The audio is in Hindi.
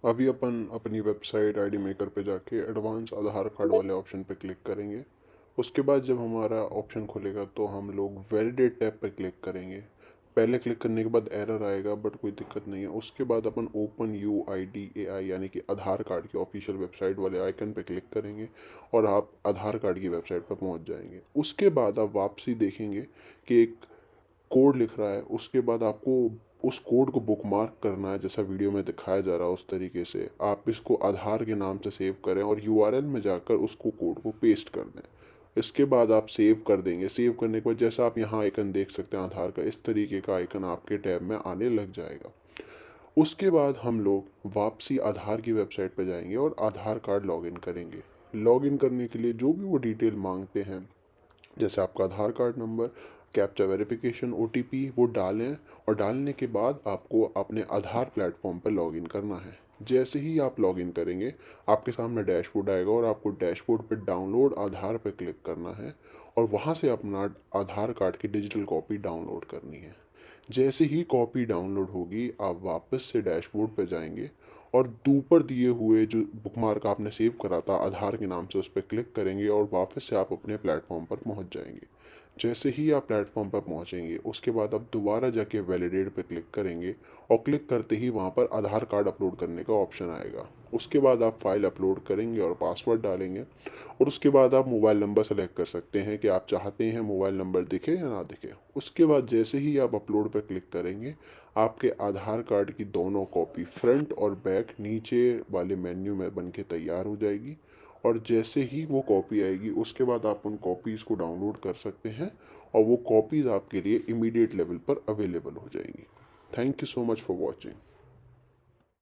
अभी अपन अपनी वेबसाइट आईडी मेकर पे जाके एडवांस आधार कार्ड वाले ऑप्शन पे क्लिक करेंगे। उसके बाद जब हमारा ऑप्शन खुलेगा तो हम लोग वैलिडेट टैब पे क्लिक करेंगे। पहले क्लिक करने के बाद एरर आएगा, बट कोई दिक्कत नहीं है। उसके बाद अपन open U I D A I यानी कि आधार कार्ड की ऑफिशियल वेबसाइट वाले आइकन पे क्लिक करेंगे और आप आधार कार्ड की वेबसाइट पर पहुंच जाएंगे। उसके बाद आप वापसी देखेंगे कि एक कोड लिख रहा है। उसके बाद आपको उस कोड को बुकमार्क करना है, जैसा वीडियो में दिखाया जा रहा है उस तरीके से। आप इसको आधार के नाम से सेव करें और यूआरएल में जाकर उसको कोड को पेस्ट कर दें। इसके बाद आप सेव कर देंगे। सेव करने के बाद जैसा आप यहाँ आइकन देख सकते हैं आधार का, इस तरीके का आइकन आपके टैब में आने लग जाएगा। उसके बाद हम लोग वापसी आधार की वेबसाइट पर जाएंगे और आधार कार्ड लॉगिन करेंगे। लॉगिन करने के लिए जो भी वो डिटेल मांगते हैं, जैसे आपका Aadhaar card number, captcha verification, OTP, वो डालें। और डालने के बाद आपको अपने आधार प्लेटफॉर्म पर लॉगिन करना है। जैसे ही आप लॉगिन करेंगे आपके सामने डैशबोर्ड आएगा और आपको डैशबोर्ड पर डाउनलोड आधार पर क्लिक करना है और वहाँ से अपना आधार कार्ड की डिजिटल कॉपी डाउनलोड करनी है। जैसे ही कॉपी डाउनलोड होगी आप वापस से डैशबोर्ड पर जाएंगे और ऊपर दिए हुए जो बुकमार्क आपने सेव करा था आधार के नाम से, उस पर क्लिक करेंगे और वापस से आप अपने प्लेटफॉर्म पर पहुंच जाएंगे। जैसे ही आप प्लेटफॉर्म पर पहुंचेंगे उसके बाद आप दोबारा जाके वैलिडेट पे क्लिक करेंगे और क्लिक करते ही वहां पर आधार कार्ड अपलोड करने का ऑप्शन आएगा। उसके बाद आप फाइल अपलोड करेंगे और पासवर्ड डालेंगे और उसके बाद आप मोबाइल नंबर सेलेक्ट कर सकते हैं कि आप चाहते हैं मोबाइल नंबर दिखे या ना दिखे। उसके बाद जैसे ही आप अपलोड पर क्लिक करेंगे आपके आधार कार्ड की दोनों कॉपी फ्रंट और बैक नीचे वाले मेन्यू में बन के तैयार हो जाएगी। और जैसे ही वो कॉपी आएगी उसके बाद आप उन कॉपीज़ को डाउनलोड कर सकते हैं और वो कॉपीज़ आपके लिए इमीडिएट लेवल पर अवेलेबल हो जाएंगी। Thank you so much for watching.